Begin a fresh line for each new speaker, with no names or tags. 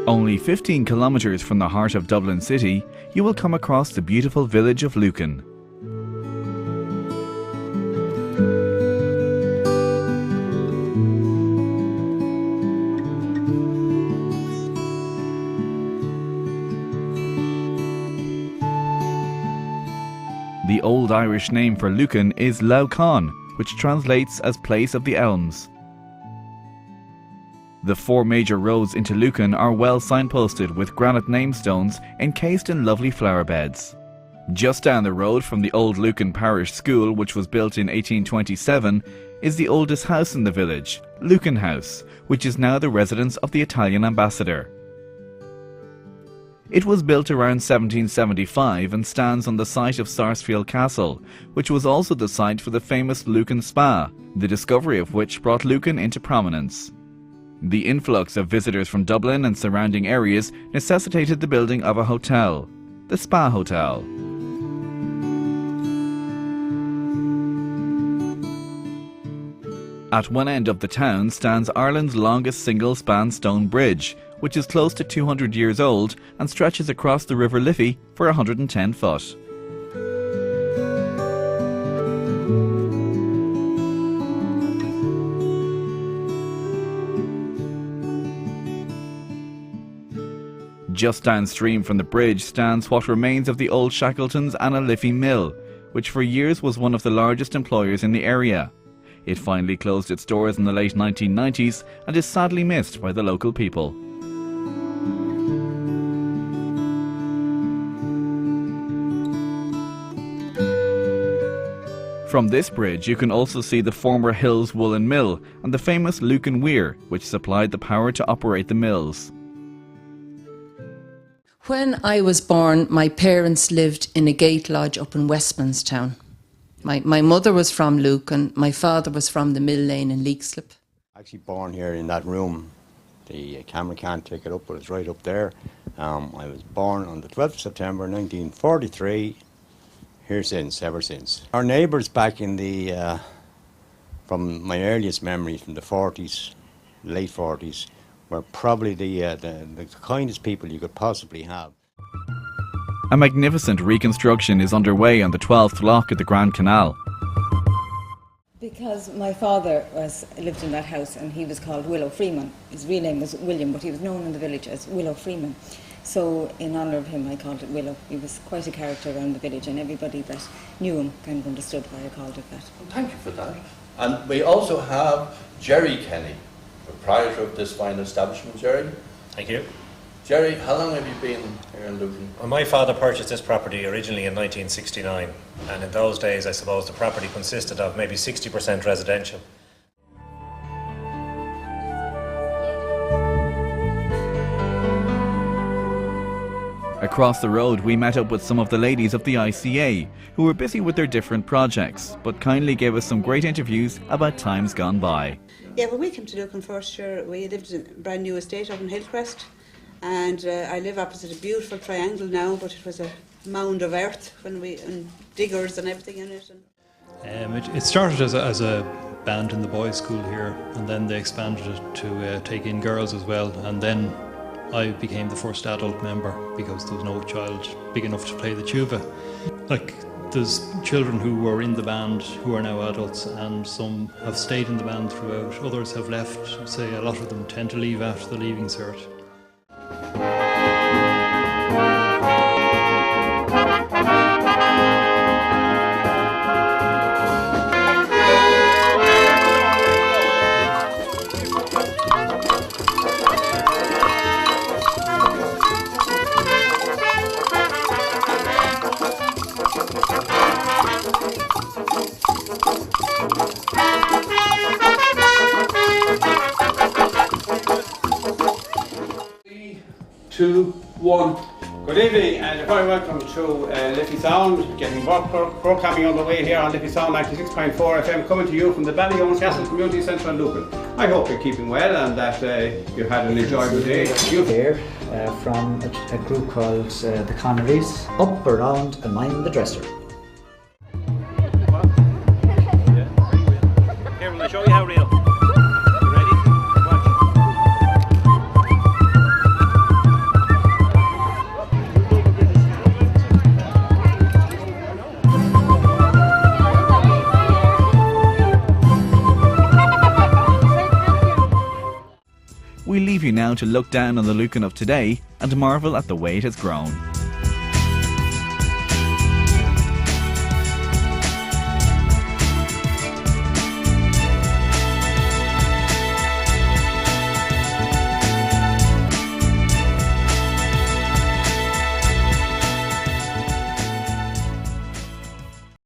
Only 15 kilometres from the heart of Dublin city, you will come across the beautiful village of Lucan. The Old Irish name for Lucan is Lucan, which translates as Place of the Elms. The 4 major roads into Lucan are well signposted with granite namestones encased in lovely flower beds. Just down the road from the old Lucan Parish School, which was built in 1827, is the oldest house in the village, Lucan House, which is now the residence of the Italian ambassador. It was built around 1775 and stands on the site of Sarsfield Castle, which was also the site for the famous Lucan Spa, the discovery of which brought Lucan into prominence. The influx of visitors from Dublin and surrounding areas necessitated the building of a hotel, the Spa Hotel. At one end of the town stands Ireland's longest single-span stone bridge, which is close to 200 years old and stretches across the River Liffey for 110 foot. Just downstream from the bridge stands what remains of the old Shackleton's Anna Liffey Mill, which for years was one of the largest employers in the area. It finally closed its doors in the late 1990s and is sadly missed by the local people. From this bridge you can also see the former Hills Woolen Mill and the famous Lucan Weir, which supplied the power to operate the mills.
When I was born, my parents lived in a gate lodge up in Westmanstown. My mother was from Lucan, my father was from the Mill Lane in Leixlip.
Actually born here in that room. The camera can't take it up, but it's right up there. I was born on the 12th of September 1943, here since, ever since. Our neighbours back in the, from my earliest memories from the 40s, late 40s, were probably the kindest people you could possibly have.
A magnificent reconstruction is underway on the 12th lock at the Grand Canal.
Because my father lived in that house and he was called Willow Freeman. His real name was William, but he was known in the village as Willow Freeman. So in honour of him I called it Willow. He was quite a character around the village and everybody that knew him kind of understood why I called it that.
Well, thank you for that. And we also have Jerry Kenny, proprietor of this fine establishment. Jerry?
Thank you.
Jerry, how long have you been here in Lucan?
Well, my father purchased this property originally in 1969, and in those days I suppose the property consisted of maybe 60% residential.
Across the road we met up with some of the ladies of the ICA, who were busy with their different projects, but kindly gave us some great interviews about times gone by.
Yeah, well, we came to Lucan first, sure. We lived in a brand new estate up in Hillcrest, and I live opposite a beautiful triangle now, but it was a mound of earth when and diggers and everything in it.
It started as a band in the boys' school here, and then they expanded it to take in girls as well, and then I became the first adult member because there was no child big enough to play the tuba. There's children who were in the band who are now adults, and some have stayed in the band throughout. Others have left. Say a lot of them tend to leave after the leaving cert.
Two, one. Good evening and you're very welcome to Liffey Sound, getting work programming on the way here on Liffey Sound 96.4 FM, coming to you from the Ballyones Castle Community Centre in Lucan. I hope you're keeping well and that you had an enjoyable day.
Here from a group called the Connerys, up, around and mind the dresser.
Here, will I show you how real?
we leave you now to look down on the Lucan of today and marvel at the way it has grown.